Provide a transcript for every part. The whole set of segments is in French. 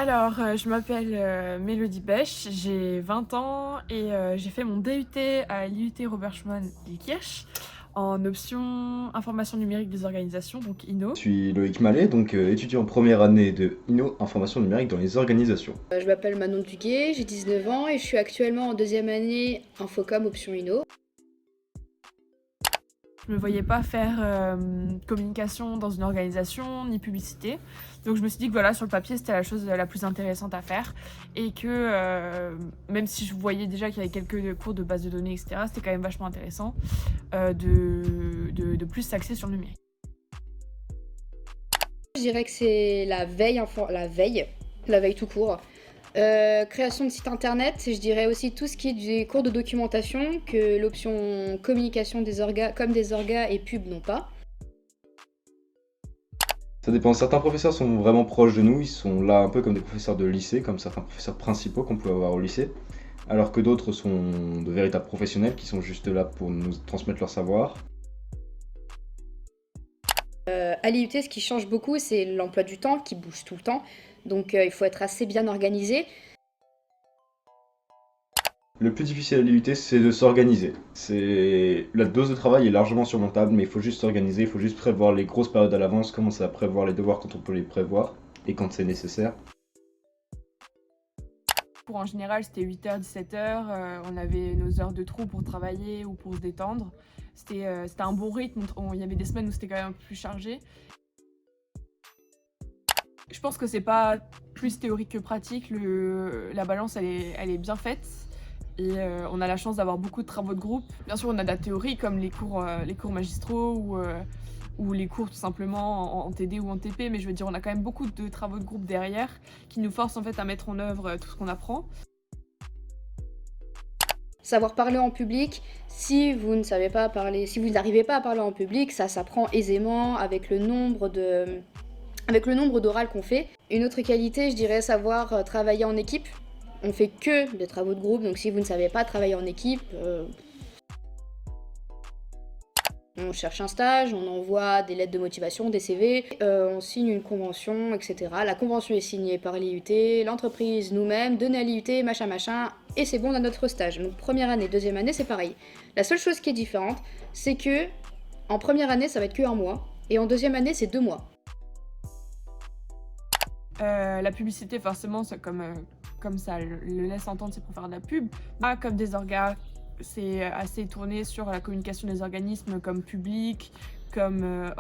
Alors, je m'appelle Mélodie Bech, j'ai 20 ans et j'ai fait mon DUT à l'IUT Robert Schuman Lillekirch en option information numérique des organisations, donc Je INO. suis Loïc Mallet, donc étudiant en première année de INO, information numérique dans les organisations. Je m'appelle Manon Duguet, j'ai 19 ans et je suis actuellement en deuxième année Infocom option Inno. Je me voyais pas faire communication dans une organisation ni publicité, donc je me suis dit que voilà, sur le papier c'était la chose la plus intéressante à faire et que même si je voyais déjà qu'il y avait quelques cours de base de données, etc., c'était quand même vachement intéressant de plus s'axer sur le numérique. Je dirais que c'est la veille tout court. Création de site internet, je dirais aussi tout ce qui est des cours de documentation que l'option communication des orgas comme des orgas et pub n'ont pas. Ça dépend, certains professeurs sont vraiment proches de nous, ils sont là un peu comme des professeurs de lycée, comme certains professeurs principaux qu'on peut avoir au lycée, alors que d'autres sont de véritables professionnels qui sont juste là pour nous transmettre leur savoir. À l'IUT, ce qui change beaucoup, c'est l'emploi du temps qui bouge tout le temps. Donc il faut être assez bien organisé. Le plus difficile à l'IUT, c'est de s'organiser. La dose de travail est largement surmontable, mais il faut juste s'organiser, il faut juste prévoir les grosses périodes à l'avance, commencer à prévoir les devoirs quand on peut les prévoir, et quand c'est nécessaire. Cours en général, c'était 8h, 17h. On avait nos heures de trou pour travailler ou pour se détendre. C'était un bon rythme. Il y avait des semaines où c'était quand même un peu plus chargé. Je pense que c'est pas plus théorique que pratique. La balance, elle est bien faite. Et on a la chance d'avoir beaucoup de travaux de groupe. Bien sûr, on a de la théorie comme les cours magistraux ou les cours tout simplement en TD ou en TP, mais je veux dire, on a quand même beaucoup de travaux de groupe derrière qui nous forcent en fait à mettre en œuvre tout ce qu'on apprend. Savoir parler en public, si vous ne savez pas parler, si vous n'arrivez pas à parler en public, ça s'apprend aisément avec le nombre d'orales qu'on fait. Une autre qualité, je dirais savoir travailler en équipe. On fait que des travaux de groupe, donc si vous ne savez pas travailler en équipe, on cherche un stage, on envoie des lettres de motivation, des CV, on signe une convention, etc. La convention est signée par l'IUT, l'entreprise nous-mêmes, donnée à l'IUT, machin machin, et c'est bon dans notre stage. Donc première année, deuxième année, c'est pareil. La seule chose qui est différente, c'est que en première année, ça va être que 1 mois, et en deuxième année, c'est 2 mois. La publicité, forcément, comme ça le laisse entendre, c'est pour faire de la pub. Pas comme des orgas, c'est assez tourné sur la communication des organismes comme public, comme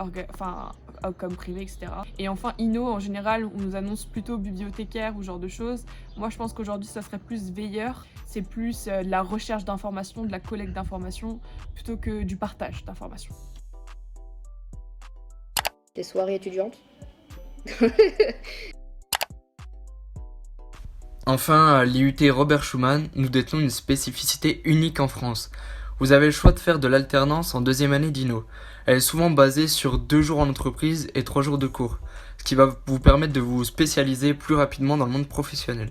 privé, etc. Et enfin, Inno, en général, on nous annonce plutôt bibliothécaire ou ce genre de choses. Moi, je pense qu'aujourd'hui, ça serait plus veilleur. C'est plus de la recherche d'informations, de la collecte d'informations, plutôt que du partage d'informations. Des soirées étudiantes. Enfin, à l'IUT Robert Schuman, nous détenons une spécificité unique en France. Vous avez le choix de faire de l'alternance en deuxième année d'INO. Elle est souvent basée sur 2 jours en entreprise et 3 jours de cours, ce qui va vous permettre de vous spécialiser plus rapidement dans le monde professionnel.